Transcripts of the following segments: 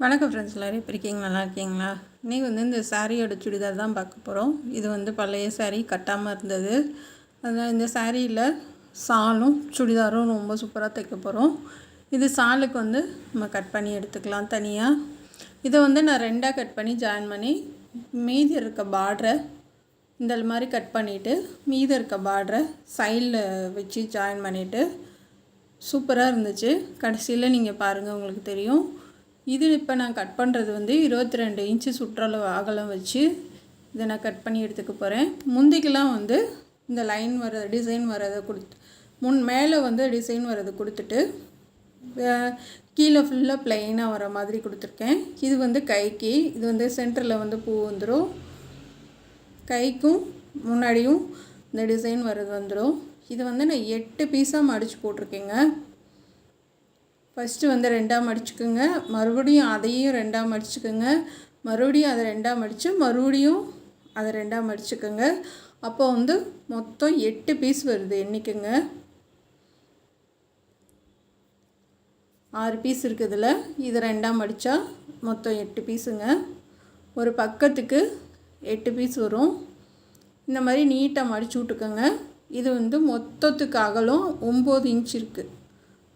வணக்கம் ஃப்ரெண்ட்ஸ், எல்லோரும் எப்படி இருக்கீங்க? நல்லா இருக்கீங்களா? இன்றைக்கி இந்த சாரியோட சுடிதார் தான் பார்க்க போகிறோம். இது பழைய சாரீ கட்டாமல் இருந்தது. அதனால் இந்த சாரியில் சாலும் சுடிதாரும் ரொம்ப சூப்பராக தைக்க போகிறோம். இது சாலுக்கு நம்ம கட் பண்ணி எடுத்துக்கலாம் தனியாக. இதை நான் ரெண்டாக கட் பண்ணி ஜாயின் பண்ணி மீதி இருக்க பார்டரை இந்த மாதிரி கட் பண்ணிவிட்டு மீதி இருக்க பார்டரை சைடில் வச்சு ஜாயின் பண்ணிவிட்டு சூப்பராக இருந்துச்சு. கடைசியில் நீங்கள் பாருங்கள், உங்களுக்கு தெரியும். இது இப்போ நான் கட் பண்ணுறது 22 இன்ச்சு சுற்றளவு அகலம் வச்சு இதை நான் கட் பண்ணி எடுத்துக்க போகிறேன். முந்திக்கெலாம் இந்த லைன் வர்றது டிசைன் வர்றதை மேலே டிசைன் வர்றது கொடுத்துட்டு கீழே ஃபுல்லாக ப்ளைனாக வர மாதிரி கொடுத்துருக்கேன். இது கைக்கு இது சென்டரில் பூ வந்துடும். கைக்கும் முன்னாடியும் இந்த டிசைன் வர்றது வந்துடும். இது நான் 8 பீஸாக மடித்து போட்டிருக்கேங்க. ஃபஸ்ட்டு ரெண்டாக மடிச்சுக்குங்க, மறுபடியும் அதையும் ரெண்டாக மடிச்சுக்குங்க, மறுபடியும் அதை ரெண்டாக மடித்து மறுபடியும் அதை ரெண்டாக மடிச்சுக்குங்க. அப்போ மொத்தம் 8 பீஸ் வருது. எண்ணிக்குங்க, 6 பீஸ் இருக்குதுல. இது ரெண்டாக மடித்தா மொத்தம் 8 பீஸுங்க. ஒரு பக்கத்துக்கு 8 பீஸ் வரும். இந்த மாதிரி நீட்டாக மடித்து விட்டுக்கோங்க. இது மொத்தத்துக்கு அகலம் 9 இன்ச் இருக்குது.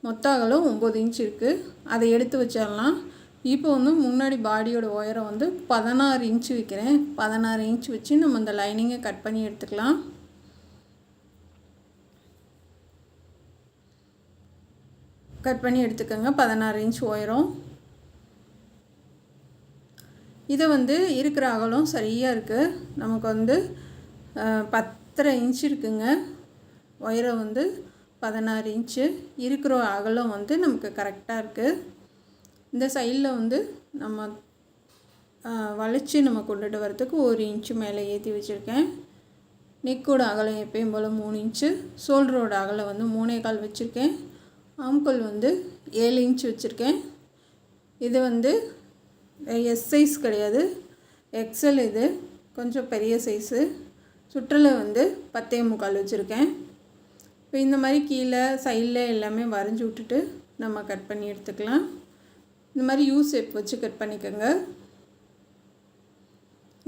மொத்த அகலம் 9 இன்ச் இருக்குது. அதை எடுத்து வச்சிடலாம். இப்போ முன்னாடி பாடியோட உயரம் 16 இன்ச்சு வைக்கிறேன். 16 இன்ச் வச்சு நம்ம இந்த லைனிங்கை கட் பண்ணி எடுத்துக்கலாம். கட் பண்ணி எடுத்துக்கோங்க. 16 இன்ச் உயரம். இதை இருக்கிற அகலம் சரியாக இருக்குது. நமக்கு 10.5 இன்ச் இருக்குங்க. உயரம் 16 இன்ச்சு. இருக்கிற அகலம் நமக்கு கரெக்டாக இருக்குது. இந்த சைடில் நம்ம வளைச்சி நம்ம கொண்டுட்டு வரத்துக்கு 1 இன்ச்சு மேலே ஏற்றி வச்சுருக்கேன். நெக்கோட அகலம் எப்பயும் போல் 3 இன்ச்சு. ஷோல்டரோட அகலம் 3.25 வச்சுருக்கேன். ஆம்கோல் 7 இன்ச்சு வச்சுருக்கேன். இது எஸ் சைஸ் கிடையாது, எக்ஸல். இது கொஞ்சம் பெரிய சைஸு. சுற்றலை 10.25 வச்சுருக்கேன். இப்போ இந்த மாதிரி கீழே சைடில் எல்லாமே வரைஞ்சி விட்டுட்டு நம்ம கட் பண்ணி எடுத்துக்கலாம். இந்த மாதிரி யூ ஷேப் வச்சு கட் பண்ணிக்கோங்க.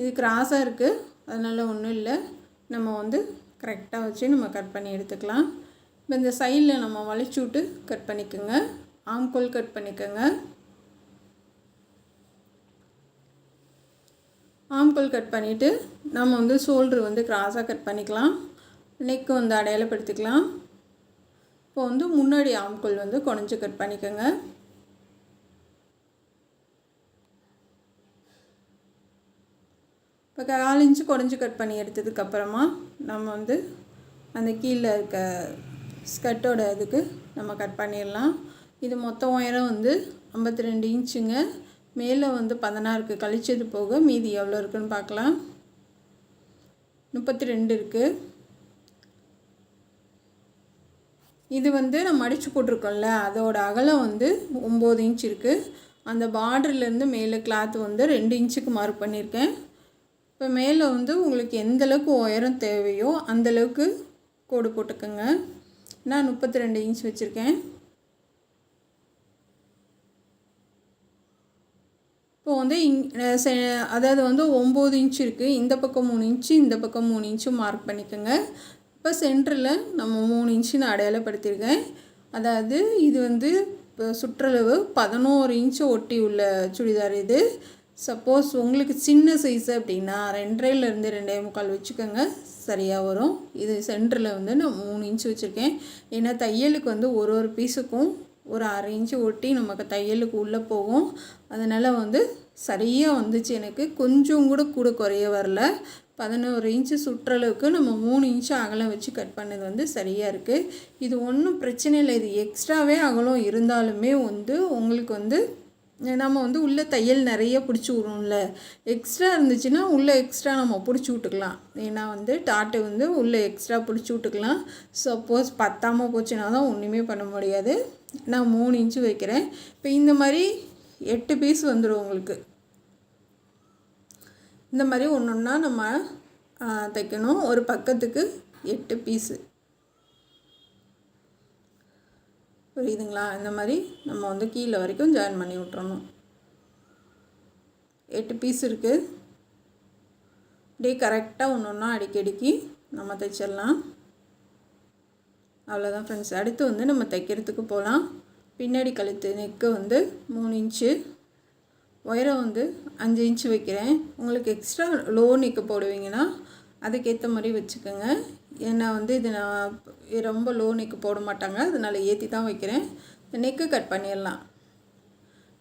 இது கிராஸாக இருக்குது, அதனால் ஒன்றும் இல்லை. நம்ம கரெக்டாக வச்சு நம்ம கட் பண்ணி எடுத்துக்கலாம். இப்போ இந்த சைடில் நம்ம வளைச்சி விட்டு கட் பண்ணிக்கோங்க. ஆம்கோல் கட் பண்ணிக்கோங்க. ஆம்கோல் கட் பண்ணிவிட்டு நம்ம ஷோல்ட்ரு கிராஸாக கட் பண்ணிக்கலாம். நெக்கு அடையாளப்படுத்திக்கலாம். இப்போ முன்னாடி ஆம்கோல் குறைஞ்சி கட் பண்ணிக்கோங்க. இப்போ 4 இன்ச்சு குறைஞ்சி கட் பண்ணி எடுத்ததுக்கப்புறமா நம்ம அந்த கீழே இருக்க ஸ்கர்ட்டோட இதுக்கு நம்ம கட் பண்ணிடலாம். இது மொத்தம் உயரம் 52 இன்ச்சுங்க. மேலே 16 கழிச்சது போக மீதி எவ்வளோ இருக்குதுன்னு பார்க்கலாம். 32 இருக்குது. இது நம்ம மடித்து போட்டிருக்கோம்ல, அதோட அகலம் 9 இன்ச் இருக்குது. அந்த பார்டர்லேருந்து மேலே கிளாத் 2 இன்ச்சுக்கு மார்க் பண்ணியிருக்கேன். இப்போ மேலே உங்களுக்கு எந்தளவுக்கு உயரம் தேவையோ அந்தளவுக்கு கோடு போட்டுக்கோங்க. நான் 32 இன்ச் வச்சுருக்கேன். இப்போ அதாவது 9 இன்ச் இருக்குது. இந்த பக்கம் 3 இன்ச்சு, இந்த பக்கம் 3 இன்ச்சு மார்க் பண்ணிக்கோங்க. இப்போ சென்டரில் நம்ம 3 இன்ச்சு நான் அடையாளப்படுத்தியிருக்கேன். அதாவது இது இப்போ சுற்றளவு 11 இன்ச்சு ஒட்டி உள்ள சுடிதார். இது சப்போஸ் உங்களுக்கு சின்ன சைஸ் அப்படின்னா 2.5லேருந்து 2.25 வச்சுக்கோங்க, சரியாக வரும். இது சென்டரில் நான் 3 இன்ச்சு வச்சுருக்கேன். ஏன்னா தையலுக்கு ஒரு பீஸுக்கும் ஒரு 1/2 இன்ச்சு ஒட்டி நமக்கு தையலுக்கு உள்ளே போகும். அதனால் சரியாக வந்துச்சு. எனக்கு கொஞ்சம் கூட குறைய வரல. 11 இன்ச்சு சுற்றளவுக்கு நம்ம 3 இன்ச்சு அகலம் வச்சு கட் பண்ணது சரியாக இருக்குது. இது ஒன்றும் பிரச்சனை இல்லை. இது எக்ஸ்ட்ராவே அகலம் இருந்தாலுமே உங்களுக்கு நம்ம உள்ளே தையல் நிறைய பிடிச்சி விடும்ல. எக்ஸ்ட்ரா இருந்துச்சுன்னா உள்ளே எக்ஸ்ட்ரா நம்ம பிடிச்சி விட்டுக்கலாம். ஏன்னா டாட்டு உள்ளே எக்ஸ்ட்ரா பிடிச்சி விட்டுக்கலாம். சப்போஸ் பத்தாமல் போச்சுன்னா தான் ஒன்றுமே பண்ண முடியாது. நான் 3 இன்ச்சு வைக்கிறேன். இப்போ இந்த மாதிரி 8 பீஸ் வந்துடும் உங்களுக்கு. இந்த மாதிரி ஒன்றா நம்ம தைக்கணும். ஒரு பக்கத்துக்கு 8 பீஸு. புரியுதுங்களா? இந்த மாதிரி நம்ம கீழே வரைக்கும் ஜாயின் பண்ணி விட்டுறணும். 8 பீஸ் இருக்குது. அப்படியே கரெக்டாக ஒன்று ஒன்றா அடிக்கடிக்கு நம்ம தைச்சிடலாம். அவ்வளோதான் ஃப்ரெண்ட்ஸ். அடுத்து வந்து நம்ம தைக்கிறதுக்கு போகலாம். பின்னாடி கழுத்து நெக்கு வந்து 3 இன்ச்சு, உயரம் வந்து 5 இன்ச்சு வைக்கிறேன். உங்களுக்கு எக்ஸ்ட்ரா லோ நெக்கு போடுவீங்கன்னா அதுக்கேற்ற மாதிரி வச்சுக்கோங்க. ஏன்னா வந்து இது நான் ரொம்ப லோ நெக்கு போட மாட்டாங்க, அதனால் ஏற்றி தான் வைக்கிறேன். நெக்கு கட் பண்ணிடலாம்.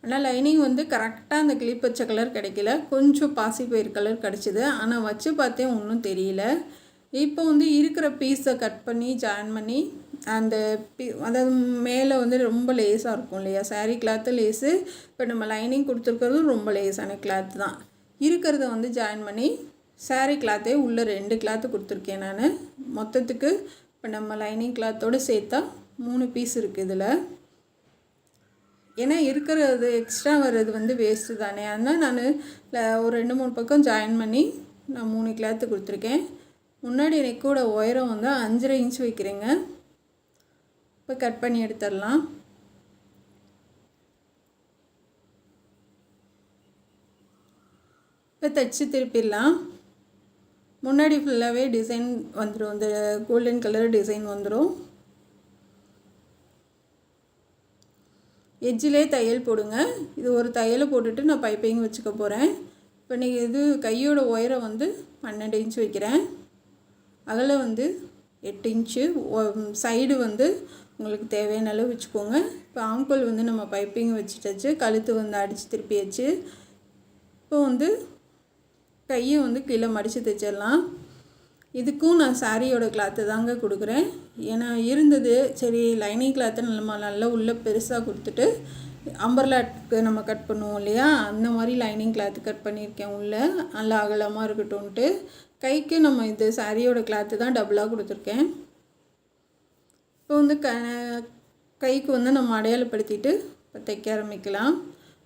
ஆனால் லைனிங் வந்து கரெக்டாக அந்த கிளிப் வச்ச கலர் கிடைக்கல, கொஞ்சம் பாசிப்பயிர் கலர் கிடச்சிது. ஆனால் வச்சு பார்த்தேன் ஒன்றும் தெரியல. இப்போ வந்து இருக்கிற பீஸை கட் பண்ணி ஜாயின் பண்ணி அந்த அதாவது மேலே வந்து ரொம்ப லேஸாக இருக்கும் இல்லையா, சாரீ கிளாத்து லேஸு. இப்போ நம்ம லைனிங் கொடுத்துருக்கிறதும் ரொம்ப லேஸான கிளாத்து தான். இருக்கிறத வந்து ஜாயின் பண்ணி சாரீ கிளாத்தே உள்ளே 2 கிளாத்து கொடுத்துருக்கேன் நான். மொத்தத்துக்கு இப்போ நம்ம லைனிங் கிளாத்தோடு சேர்த்தா 3 பீஸ் இருக்குது இதில். ஏன்னா இருக்கிறது எக்ஸ்ட்ரா வர்றது வந்து வேஸ்ட்டு தானே, அதனால் நான் ஒரு 2-3 பக்கம் ஜாயின் பண்ணி நான் 3 கிளாத்து கொடுத்துருக்கேன். முன்னாடி நெக்கோட உயரம் வந்து 5.5 இன்ச் வைக்கிறேங்க. இப்போ கட் பண்ணி எடுத்துடலாம். இப்போ தைச்சி திருப்பிடலாம். முன்னாடி ஃபுல்லாகவே டிசைன் வந்துடும், இந்த கோல்டன் கலர் டிசைன் வந்துடும். எட்ஜிலே தையல் போடுங்க. இது ஒரு தையலை போட்டுட்டு நான் பைப்பிங் வச்சுக்க போகிறேன். இப்போ நீங்கள் இது கையோட உயரம் வந்து 12 இன்ச் வைக்கிறேன். அகலம் வந்து 8 இன்ச்சு. சைடு வந்து உங்களுக்கு தேவையான அளவு வச்சுக்கோங்க. இப்போ ஆம்கோல் வந்து நம்ம பைப்பிங் வச்சுட்டாச்சு, கழுத்து வந்து அடித்து திருப்பியாச்சு. இப்போ வந்து கையை வந்து கீழே மடித்து தைச்சிடலாம். இதுக்கும் நான் சாரியோட கிளாத்து தாங்க கொடுக்குறேன். ஏன்னா இருந்தது சரி லைனிங் கிளாத்தை நல்லா உள்ளே பெருசாக கொடுத்துட்டு அம்பர்லாக்கு நம்ம கட் பண்ணுவோம் இல்லையா, அந்த மாதிரி லைனிங் கிளாத்து கட் பண்ணியிருக்கேன். உள்ளே நல்லா அகலமாக இருக்கட்டும்ன்ட்டு. கைக்கு நம்ம இது சாரியோட கிளாத்து தான் டபுளாக கொடுத்துருக்கேன். இப்போ வந்து கைக்கு வந்து நம்ம அடையாளப்படுத்திட்டு இப்போ தைக்க ஆரம்பிக்கலாம்.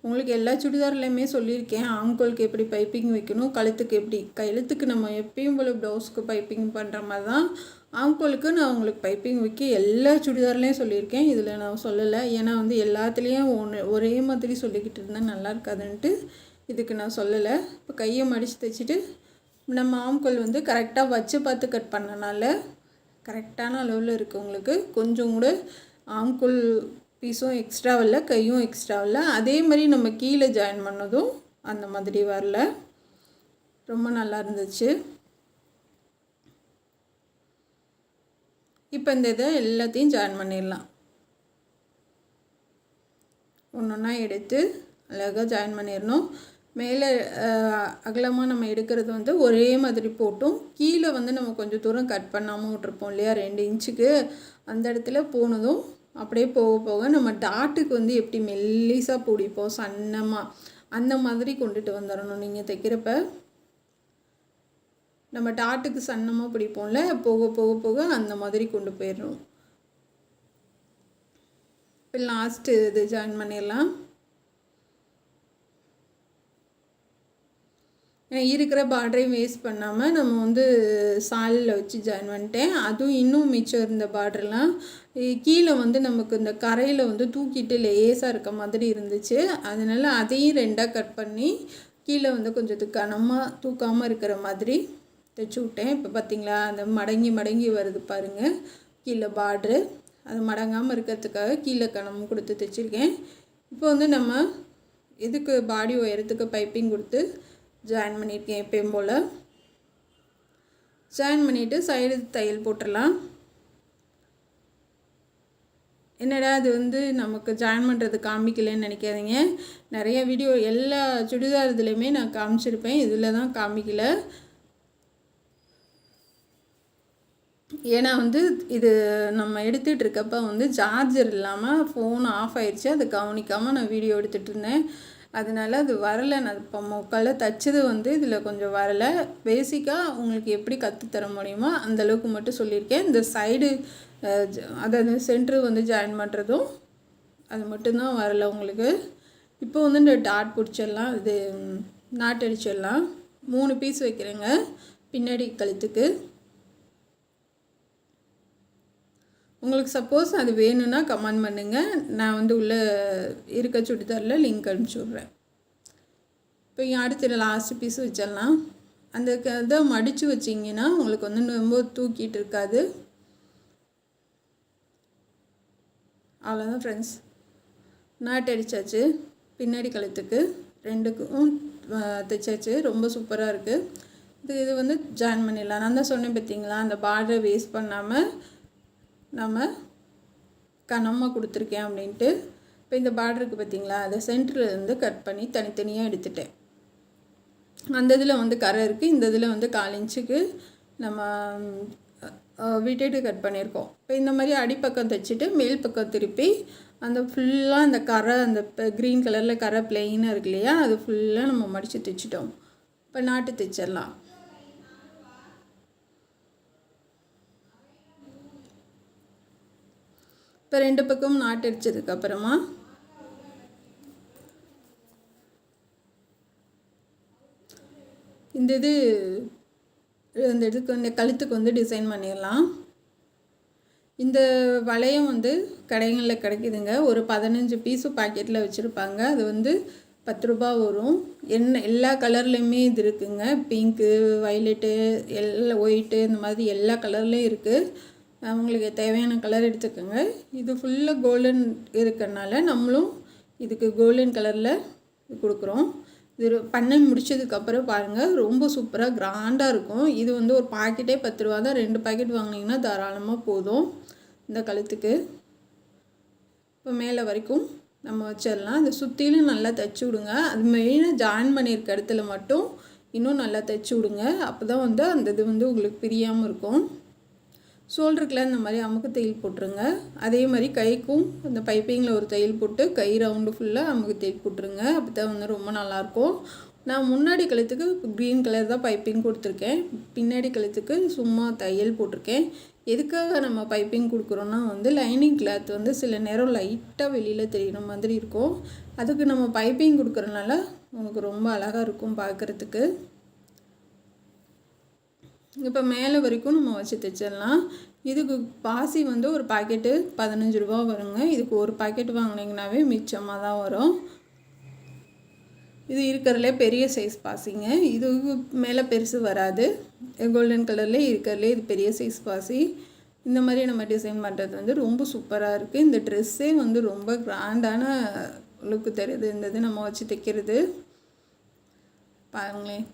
உங்களுக்கு எல்லா சுடிதார்லையுமே சொல்லியிருக்கேன், ஆம்கோலுக்கு எப்படி பைப்பிங் வைக்கணும், கழுத்துக்கு எப்படி. கழுத்துக்கு நம்ம எப்பயும் போல் ப்ளவுஸுக்கு பைப்பிங் பண்ணுற மாதிரி தான் ஆம்கோலுக்கு நான் உங்களுக்கு பைப்பிங் வைக்க எல்லா சுடிதார்லேயும் சொல்லியிருக்கேன். இதில் நான் சொல்லலை, ஏன்னா வந்து எல்லாத்துலேயும் ஒரே மாதிரி சொல்லிக்கிட்டு இருந்தால் நல்லா இருக்காதுன்ட்டு இதுக்கு நான் சொல்லலை. இப்போ கையை மடித்து தைச்சிட்டு நம்ம ஆம்கோல் வந்து கரெக்டாக வச்சு பார்த்து கட் பண்ணனால கரெக்டான அளவில் இருக்குது. உங்களுக்கு கொஞ்சம் கூட ஆம்கோல் பீஸும் எக்ஸ்ட்ரா இல்லை, கையும் எக்ஸ்ட்ரா இல்லை. அதே மாதிரி நம்ம கீழே ஜாயின் பண்ணதும் அந்த மாதிரி வரல, ரொம்ப நல்லா இருந்துச்சு. இப்போ இந்த இதை எல்லாத்தையும் ஜாயின் பண்ணிடலாம். ஒன்று ஒன்றா எடுத்து அழகாக ஜாயின் பண்ணிடணும். மேலே அகலமாக நம்ம எடுக்கிறது வந்து ஒரே மாதிரி போட்டும், கீழே வந்து நம்ம கொஞ்சம் தூரம் கட் பண்ணாமல் விட்ருப்போம் இல்லையா 2 இன்ச்சுக்கு, அந்த இடத்துல போனதும் அப்படியே போக போக நம்ம டாட்டுக்கு வந்து எப்படி மெல்லிஸாக பிடிப்போம் சன்னமாக, அந்த மாதிரி கொண்டுட்டு வந்துடணும். நீங்கள் தைக்கிறப்ப நம்ம டாட்டுக்கு சன்னமாக பிடிப்போம்ல, போக போக போக அந்த மாதிரி கொண்டு போயிடணும். இப்போ லாஸ்ட்டு இது ஜாயின் பண்ணிடலாம். இருக்கிற பார்டரையும் வேஸ்ட் பண்ணாமல் நம்ம வந்து சாலில் வச்சு ஜாயின் பண்ணிட்டேன். அதுவும் இன்னும் மிச்சம் இருந்த பார்டர்லாம் கீழே வந்து நமக்கு இந்த கரையில் வந்து தூக்கிட்டு லேஸாக இருக்க மாதிரி இருந்துச்சு. அதனால் அதையும் 2ஆக கட் பண்ணி கீழே வந்து கொஞ்சம் கனமாக தூக்காமல் இருக்கிற மாதிரி தைச்சி விட்டேன். இப்போ பார்த்திங்களா அந்த மடங்கி மடங்கி வருது பாருங்கள் கீழே பார்ட்ரு. அது மடங்காமல் இருக்கிறதுக்காக கீழே கனம் கொடுத்து தைச்சிருக்கேன். இப்போ வந்து நம்ம இதுக்கு பாடி உயரத்துக்கு பைப்பிங் கொடுத்து ஜாயின் பண்ணியிருக்கேன். எப்பயும் போல் ஜாயின் பண்ணிவிட்டு சைடு தையல் போட்டுடலாம். என்னடா அது வந்து நமக்கு ஜாயின் பண்ணுறது காமிக்கலன்னு நினைக்காதீங்க. நிறைய வீடியோ எல்லா சுடிதார் இதுலேயுமே நான் காமிச்சிருப்பேன், இதில் தான் காமிக்கல. ஏன்னா வந்து இது நம்ம எடுத்துகிட்டு இருக்கப்போ வந்து சார்ஜர் இல்லாமல் ஃபோன் ஆஃப் ஆயிடுச்சு. அதை கவனிக்காமல் நான் வீடியோ எடுத்துகிட்டு இருந்தேன், அதனால் அது வரலை. நான் இப்போ முக்கால் தைச்சது வந்து இதில் கொஞ்சம் வரலை. பேசிக்காக உங்களுக்கு எப்படி கற்றுத்தர முடியுமோ அந்தளவுக்கு மட்டும் சொல்லியிருக்கேன். இந்த சைடு அதாவது சென்ட்ரு வந்து ஜாயின் பண்ணுறதும் அது மட்டும்தான் வரலை உங்களுக்கு. இப்போ வந்து இந்த டாட் பிடிச்சிடலாம், இது நாட் அடிச்சிடலாம். 3 பீஸ் வைக்கிறேங்க பின்னாடி கழுத்துக்கு. உங்களுக்கு சப்போஸ் அது வேணும்னா கமெண்ட் பண்ணுங்கள், நான் வந்து உள்ளே இருக்க சுடிதாரில் லிங்க் அனுப்பிச்சி விட்றேன். இப்போ அடுத்த லாஸ்ட் பீஸ் வச்சிடலாம். அந்த இதை மடித்து வச்சிங்கன்னா உங்களுக்கு வந்து ரொம்ப தூக்கிட்டு இருக்காது. அவ்வளோதான் ஃப்ரெண்ட்ஸ், நாட் அடித்தாச்சு. பின்னாடி கழுத்துக்கு ரெண்டுக்கும் தைச்சாச்சு. ரொம்ப சூப்பராக இருக்குது. இது வந்து ஜாயின் பண்ணிடலாம். நான் தான் சொன்னேன் பார்த்தீங்களா, அந்த பார்டரை வேஸ்ட் பண்ணாமல் நம்ம கனமாக கொடுத்துருக்கேன் அப்படின்ட்டு. இப்போ இந்த பார்டருக்கு பார்த்தீங்களா, அதை சென்டர்லேருந்து கட் பண்ணி தனித்தனியாக எடுத்துட்டேன். அந்த இதில் வந்து கரை இருக்குது, இந்த இதில் வந்து 4 இன்ச்சுக்கு நம்ம விட்டுட்டு கட் பண்ணியிருக்கோம். இப்போ இந்த மாதிரி அடிப்பக்கம் தைச்சிட்டு மேல் பக்கம் திருப்பி அந்த ஃபுல்லாக அந்த கரை, அந்த க்ரீன் கலரில் கரை பிளெயினாக இருக்கு இல்லையா, அது ஃபுல்லாக நம்ம மடித்து தைச்சிட்டோம். இப்போ நாட்டு தைச்சிடலாம். இப்போ 2 பக்கம் நாட்டு அடித்ததுக்கப்புறமா இந்த இதுக்கு வந்து கழுத்துக்கு வந்து டிசைன் பண்ணிடலாம். இந்த வளையம் வந்து கடைகளில் கிடைக்குதுங்க. ஒரு 15 பீஸு பாக்கெட்டில் வச்சுருப்பாங்க. அது வந்து 10 ரூபா வரும். எல்லா கலர்லேயுமே இது இருக்குங்க. பிங்க்கு, வைலட்டு, ஒயிட்டு, இந்த மாதிரி எல்லா கலர்லேயும் இருக்குது. உங்களுக்கு தேவையான கலர் எடுத்துக்கோங்க. இது ஃபுல்லாக கோல்டன் இருக்கிறனால நம்மளும் இதுக்கு கோல்டன் கலரில் கொடுக்குறோம். இது பண்ணி முடித்ததுக்கப்புறம் பாருங்கள், ரொம்ப சூப்பராக கிராண்டாக இருக்கும். இது வந்து ஒரு பாக்கெட்டே 10 ரூபா தான். 2 பாக்கெட் வாங்கினீங்கன்னா தாராளமாக போதும் இந்த கழுத்துக்கு. இப்போ மேலே வரைக்கும் நம்ம வச்சிடலாம். அந்த சுற்றிலும் நல்லா தைச்சி விடுங்க. அது மெயினாக ஜாயின் பண்ணியிருக்க இடத்துல மட்டும் இன்னும் நல்லா தைச்சி விடுங்க. அப்போ தான் வந்து அந்த இது வந்து உங்களுக்கு பிரியாமல் இருக்கும். ஷோல்டருக்குலாம் இந்த மாதிரி அமுக்கு தையல் போட்டுருங்க. அதே மாதிரி கைக்கும் அந்த பைப்பிங்கில் ஒரு தையல் போட்டு கை ரவுண்டு ஃபுல்லாக அமுக்கு தையல் போட்டுருங்க. அப்போ தான் வந்து ரொம்ப நல்லாயிருக்கும். நான் முன்னாடி கழுத்துக்கு க்ரீன் கலர் தான் பைப்பிங் கொடுத்துருக்கேன். பின்னாடி கழுத்துக்கு சும்மா தையல் போட்டிருக்கேன். எதுக்காக நம்ம பைப்பிங் கொடுக்குறோன்னா வந்து லைனிங் கிளாத் வந்து சில நேரம் லைட்டாக வெளியில் தெரிகிற மாதிரி இருக்கும். அதுக்கு நம்ம பைப்பிங் கொடுக்குறனால உங்களுக்கு ரொம்ப அழகாக இருக்கும் பார்க்குறதுக்கு. இப்போ மேலே வரைக்கும் நம்ம வச்சு தைச்சிடலாம். இதுக்கு பாசி வந்து ஒரு பாக்கெட்டு 15 ரூபா வருங்க. இதுக்கு ஒரு பாக்கெட் வாங்கினீங்கன்னாவே மிச்சமாக தான் வரும். இது இருக்கிறதுலே பெரிய சைஸ் பாசிங்க. இது மேலே பெருசு வராது. கோல்டன் கலர்லேயே இருக்கிறதுலே இது பெரிய சைஸ் பாசி. இந்த மாதிரி நம்ம டிசைன் பண்ணுறது வந்து ரொம்ப சூப்பராக இருக்குது. இந்த ட்ரெஸ்ஸே வந்து ரொம்ப கிராண்டான லுக்கு தெரியுது இந்த இது நம்ம வச்சு தைக்கிறது. பாருங்களேன்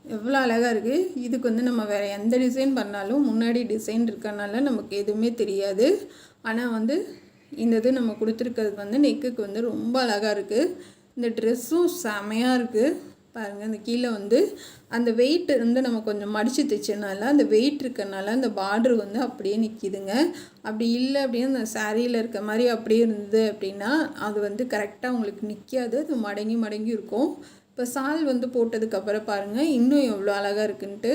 எவ்வளோ அழகாக இருக்குது. இதுக்கு வந்து நம்ம வேறு எந்த டிசைன் பண்ணாலும் முன்னாடி டிசைன் இருக்கனால நமக்கு எதுவுமே தெரியாது. ஆனால் வந்து இந்த இது நம்ம கொடுத்துருக்கிறது வந்து நெக்குக்கு வந்து ரொம்ப அழகாக இருக்குது. இந்த ட்ரெஸ்ஸும் செமையாக இருக்குது. பாருங்கள், இந்த கீழே வந்து அந்த வெயிட் வந்து நம்ம கொஞ்சம் மடித்து தைச்சனால அந்த வெயிட் இருக்கனால அந்த பார்டர் வந்து அப்படியே நிற்கிதுங்க. அப்படி இல்லை அப்படின்னு அந்த சாரியில் இருக்க மாதிரி அப்படியே இருந்தது அப்படின்னா அது வந்து கரெக்டாக உங்களுக்கு நிற்காது. அது மடங்கி மடங்கி இருக்கும். இப்போ சால் வந்து போட்டதுக்கப்புறம் பாருங்கள் இன்னும் எவ்வளோ அழகாக இருக்குன்ட்டு.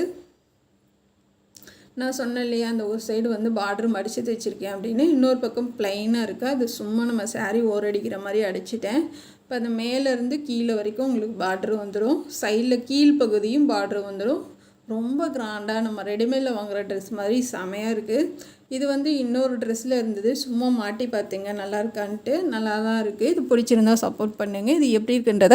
நான் சொன்னேன் இல்லையா, அந்த ஒரு சைடு வந்து பார்டர் மடித்து தைச்சிருக்கேன் அப்படின்னு. இன்னொரு பக்கம் ப்ளைனாக இருக்குது. அது சும்மா நம்ம சாரீ ஓரடிக்கிற மாதிரி அடிச்சிட்டேன். இப்போ அந்த மேலேருந்து கீழே வரைக்கும் உங்களுக்கு பார்டர் வந்துடும். சைடில் கீழ் பகுதியும் பார்டர் வந்துடும். ரொம்ப கிராண்டாக நம்ம ரெடிமேடில் வாங்குகிற ட்ரெஸ் மாதிரி செமையாக இருக்குது. இது வந்து இன்னொரு ட்ரெஸ்ஸில் இருந்தது. சும்மா மாட்டி பார்த்தீங்க நல்லா இருக்கான்ட்டு. நல்லா தான் இருக்குது. இது பிடிச்சிருந்தா சப்போர்ட் பண்ணுங்கள். இது எப்படி இருக்குன்றதை